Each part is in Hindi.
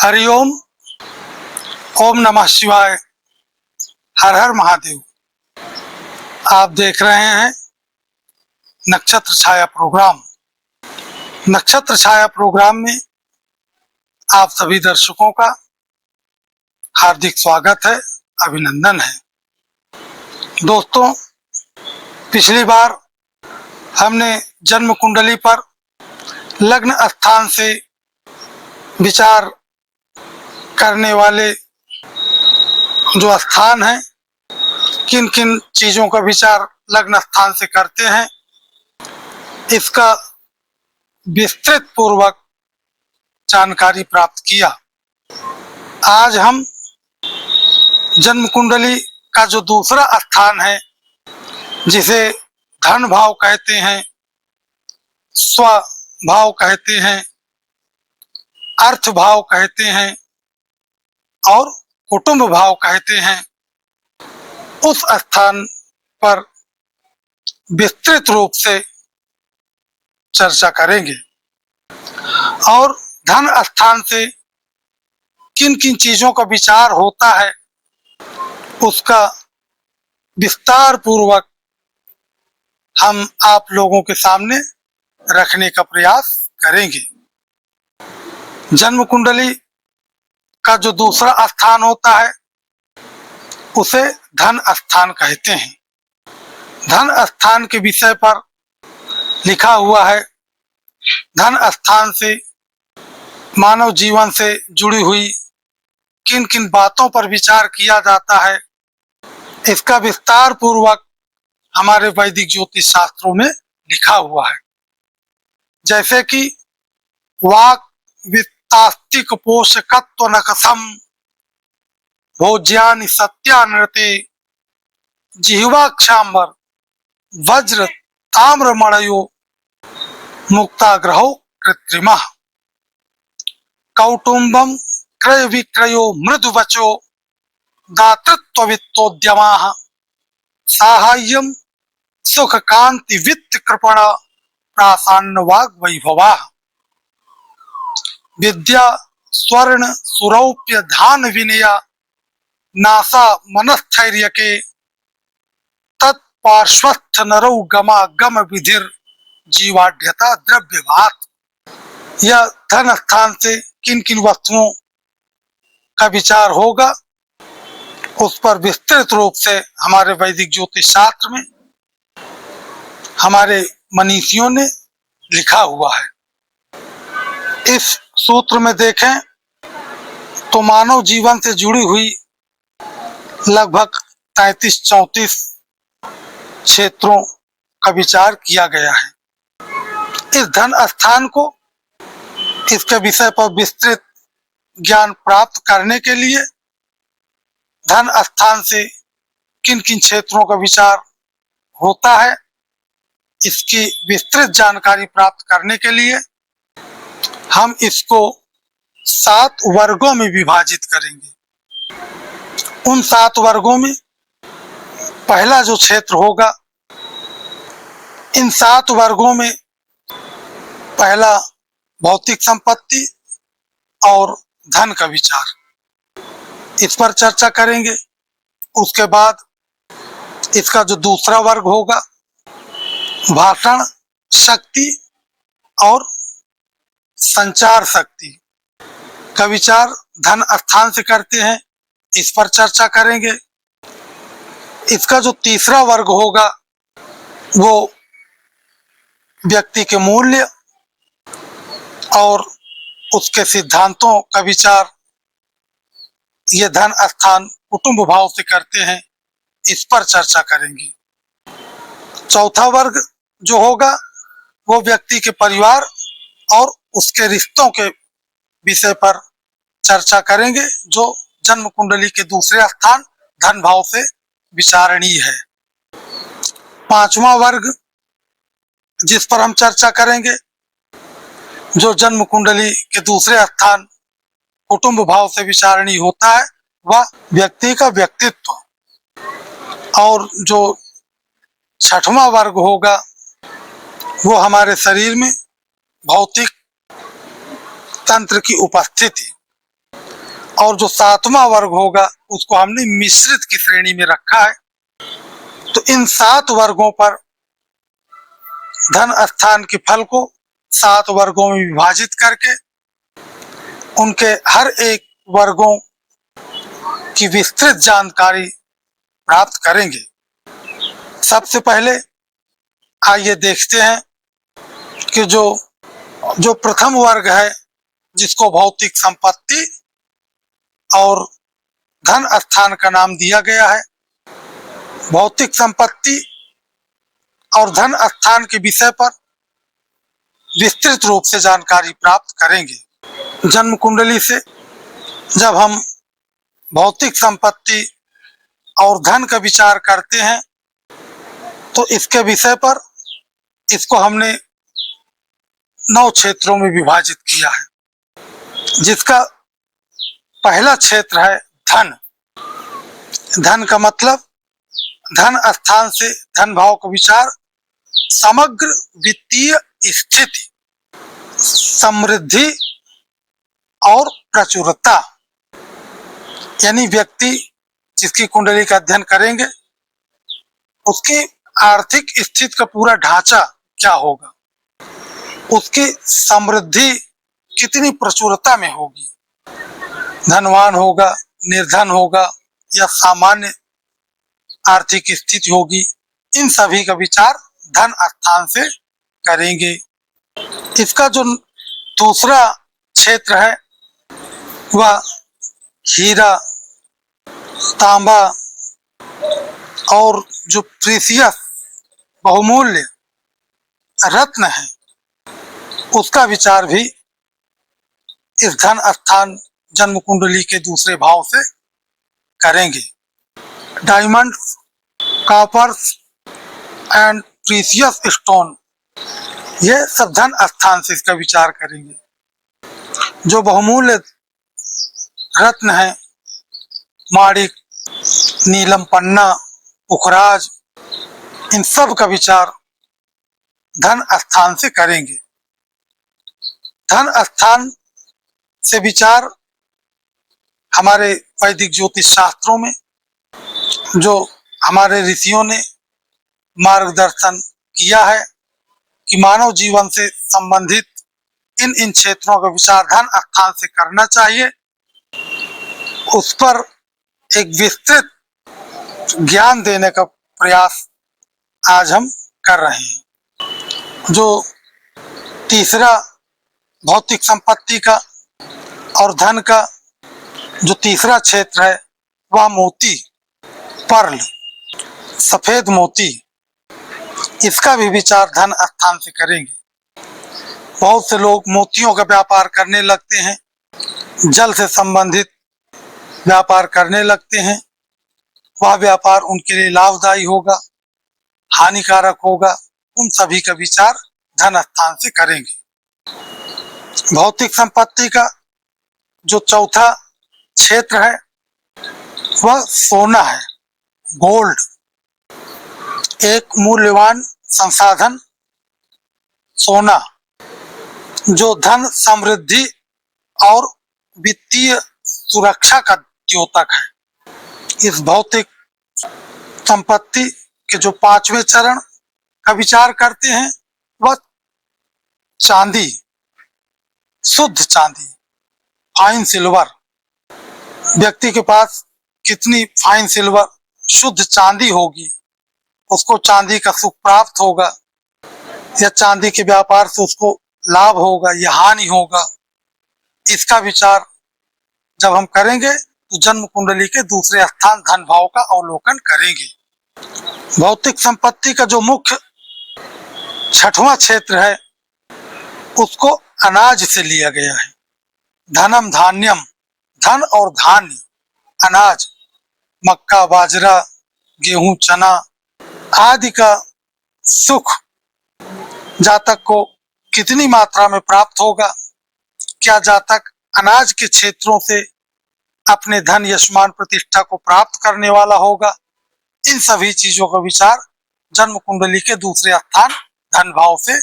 हरिओम। ओम नमः शिवाय। हर हर महादेव। आप देख रहे हैं नक्षत्र छाया प्रोग्राम। नक्षत्र छाया प्रोग्राम में आप सभी दर्शकों का हार्दिक स्वागत है, अभिनंदन है। दोस्तों, पिछली बार हमने जन्म कुंडली पर लग्न स्थान से विचार करने वाले जो स्थान हैं, किन किन चीजों का विचार लग्न स्थान से करते हैं, इसका विस्तृत पूर्वक जानकारी प्राप्त किया। आज हम जन्म कुंडली का जो दूसरा स्थान है, जिसे धन भाव कहते हैं, स्व भाव कहते हैं, अर्थ भाव कहते हैं और कुटुंब भाव कहते हैं, उस स्थान पर विस्तृत रूप से चर्चा करेंगे और धन स्थान से किन किन चीजों का विचार होता है उसका विस्तार पूर्वक हम आप लोगों के सामने रखने का प्रयास करेंगे। जन्म कुंडली का जो दूसरा स्थान होता है उसे धन स्थान कहते हैं। धन स्थान के विषय पर लिखा हुआ है, धन स्थान से मानव जीवन से जुड़ी हुई किन किन बातों पर विचार किया जाता है, इसका विस्तार पूर्वक हमारे वैदिक ज्योतिष शास्त्रों में लिखा हुआ है। जैसे कि वाक वित्तास्तिक पोषकत्व नकसम भोज्यानि सत्यानृते जिह्वाक्षांबर वज्र ताम्रमणयो मुक्ताग्रहो कृत्रिमः कौटुंबम क्रय विक्रयो मृदुवचो दातृत्व वित्तोद्यमाः साहाय्यम सुख कांति वित्त कृपण प्रासान्न वाग वैभवाः विद्या स्वर्ण सुरौप्य धान विनया नासा मनस्थैर्य के तत्पार्श्वस्थ नरौ गमा गम विधिर जीवाढ्यता द्रव्यवात। यह धन स्थान से किन किन वस्तुओं का विचार होगा उस पर विस्तृत रूप से हमारे वैदिक ज्योतिष शास्त्र में हमारे मनीषियों ने लिखा हुआ है। इस सूत्र में देखें तो मानव जीवन से जुड़ी हुई लगभग 33-34 क्षेत्रों का विचार किया गया है। इस धन स्थान को, इसके विषय पर विस्तृत ज्ञान प्राप्त करने के लिए, धन स्थान से किन किन क्षेत्रों का विचार होता है, इसकी विस्तृत जानकारी प्राप्त करने के लिए हम इसको 7 वर्गों में विभाजित करेंगे। उन 7 वर्गों में पहला जो क्षेत्र होगा, इन 7 वर्गों में पहला भौतिक संपत्ति और धन का विचार, इस पर चर्चा करेंगे। उसके बाद इसका जो दूसरा वर्ग होगा, भाषण शक्ति और संचार शक्ति का विचार धन स्थान से करते हैं, इस पर चर्चा करेंगे। इसका जो तीसरा वर्ग होगा वो व्यक्ति के मूल्य और उसके सिद्धांतों का विचार ये धन स्थान कुटुंब भाव से करते हैं, इस पर चर्चा करेंगे। चौथा वर्ग जो होगा वो व्यक्ति के परिवार और उसके रिश्तों के विषय पर चर्चा करेंगे, जो जन्म कुंडली के दूसरे स्थान धन भाव से विचारणीय है। पांचवा वर्ग जिस पर हम चर्चा करेंगे, जो जन्म कुंडली के दूसरे स्थान कुटुंब भाव से विचारणीय होता है, वह व्यक्ति का व्यक्तित्व। और जो छठवां वर्ग होगा वो हमारे शरीर में भौतिक तंत्र की उपस्थिति। और जो सातवां वर्ग होगा उसको हमने मिश्रित की श्रेणी में रखा है। तो इन 7 वर्गों पर धन स्थान के फल को 7 वर्गों में विभाजित करके उनके हर एक वर्गों की विस्तृत जानकारी प्राप्त करेंगे। सबसे पहले आइए देखते हैं कि जो प्रथम वर्ग है जिसको भौतिक संपत्ति और धन स्थान का नाम दिया गया है, भौतिक संपत्ति और धन स्थान के विषय पर विस्तृत रूप से जानकारी प्राप्त करेंगे। जन्म कुंडली से जब हम भौतिक संपत्ति और धन का विचार करते हैं तो इसके विषय पर इसको हमने 9 क्षेत्रों में विभाजित किया है, जिसका पहला क्षेत्र है धन। धन का मतलब धन स्थान से धन भाव का विचार समग्र वित्तीय स्थिति, समृद्धि और प्रचुरता, यानी व्यक्ति जिसकी कुंडली का अध्ययन करेंगे उसकी आर्थिक स्थिति का पूरा ढांचा क्या होगा, उसकी समृद्धि कितनी प्रचुरता में होगी, धनवान होगा, निर्धन होगा या सामान्य आर्थिक स्थिति होगी, इन सभी का विचार धन स्थान से करेंगे। इसका जो दूसरा क्षेत्र है वह हीरा, तांबा और जो प्रीसियस बहुमूल्य रत्न है उसका विचार भी इस धन स्थान जन्म कुंडली के दूसरे भाव से करेंगे। Diamond, coppers and precious stone, ये सब धन स्थान से इसका विचार करेंगे। जो बहुमूल्य रत्न है, माणिक, नीलम पन्ना, पुखराज, इन सब का विचार धन स्थान से करेंगे। धन स्थान से विचार हमारे वैदिक ज्योतिष शास्त्रों में जो हमारे ऋषियों ने मार्गदर्शन किया है कि मानव जीवन से संबंधित इन क्षेत्रों का विचार धन स्थान से करना चाहिए, उस पर एक विस्तृत ज्ञान देने का प्रयास आज हम कर रहे हैं। जो तीसरा भौतिक संपत्ति का और धन का जो तीसरा क्षेत्र है वह मोती, पर्ल, सफेद मोती, इसका भी विचार धन स्थान से करेंगे। बहुत से लोग मोतियों का व्यापार करने लगते हैं, जल से संबंधित व्यापार करने लगते हैं। वह व्यापार उनके लिए लाभदायी होगा, हानिकारक होगा, उन सभी का विचार धन स्थान से करेंगे। भौतिक संपत्ति का जो चौथा क्षेत्र है वह सोना है, गोल्ड, एक मूल्यवान संसाधन सोना जो धन, समृद्धि और वित्तीय सुरक्षा का द्योतक है। इस भौतिक संपत्ति के जो 5वें चरण का विचार करते हैं वह चांदी, शुद्ध चांदी, फाइन सिल्वर। व्यक्ति के पास कितनी फाइन सिल्वर, शुद्ध चांदी होगी, उसको चांदी का सुख प्राप्त होगा या चांदी के व्यापार से उसको लाभ होगा या हानि होगा, इसका विचार जब हम करेंगे तो जन्म कुंडली के दूसरे स्थान धन भाव का अवलोकन करेंगे। भौतिक संपत्ति का जो मुख्य 6वां क्षेत्र है उसको अनाज से लिया गया है। धनम धान्यम, धन और धान्य, अनाज, मक्का, बाजरा, गेहूं, चना आदि का सुख जातक को कितनी मात्रा में प्राप्त होगा, क्या जातक अनाज के क्षेत्रों से अपने धन, यशमान, प्रतिष्ठा को प्राप्त करने वाला होगा, इन सभी चीजों का विचार जन्म कुंडली के दूसरे स्थान धन भाव से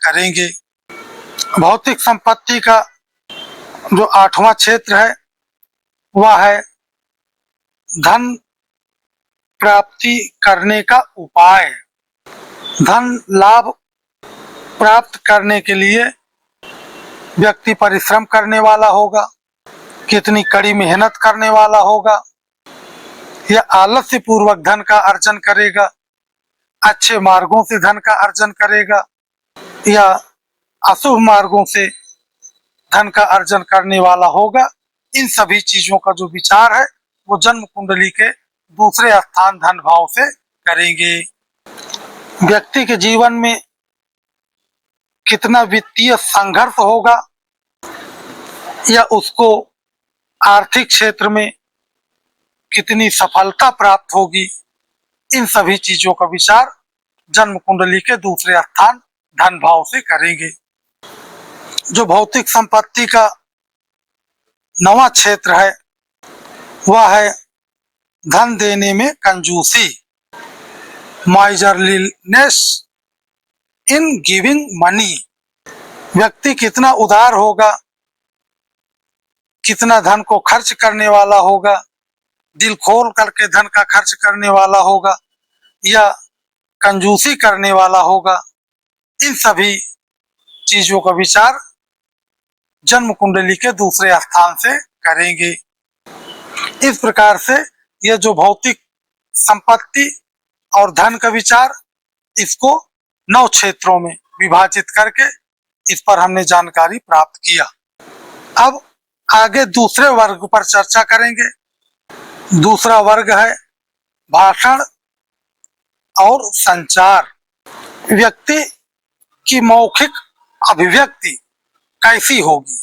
करेंगे। भौतिक संपत्ति का जो 8वां क्षेत्र है वह है धन प्राप्ति करने का उपाय। धन लाभ प्राप्त करने के लिए व्यक्ति परिश्रम करने वाला होगा, कितनी कड़ी मेहनत करने वाला होगा, या आलस्य पूर्वक धन का अर्जन करेगा, अच्छे मार्गों से धन का अर्जन करेगा, या अशुभ मार्गों से धन का अर्जन करने वाला होगा। इन सभी चीजों का जो विचार है वो जन्म कुंडली के दूसरे स्थान धन भाव से करेंगे। व्यक्ति के जीवन में कितना वित्तीय संघर्ष होगा या उसको आर्थिक क्षेत्र में कितनी सफलता प्राप्त होगी, इन सभी चीजों का विचार जन्म कुंडली के दूसरे स्थान धन भाव से करेंगे। जो भौतिक संपत्ति का नवा क्षेत्र है वह है धन देने में कंजूसी, माइजरलीनेस इन गिविंग मनी। व्यक्ति कितना उदार होगा, कितना धन को खर्च करने वाला होगा, दिल खोल करके धन का खर्च करने वाला होगा या कंजूसी करने वाला होगा, इन सभी चीजों का विचार जन्म कुंडली के दूसरे स्थान से करेंगे। इस प्रकार से यह जो भौतिक संपत्ति और धन का विचार, इसको 9 क्षेत्रों में विभाजित करके इस पर हमने जानकारी प्राप्त किया। अब आगे दूसरे वर्ग पर चर्चा करेंगे। दूसरा वर्ग है भाषण और संचार। व्यक्ति की मौखिक अभिव्यक्ति कैसी होगी,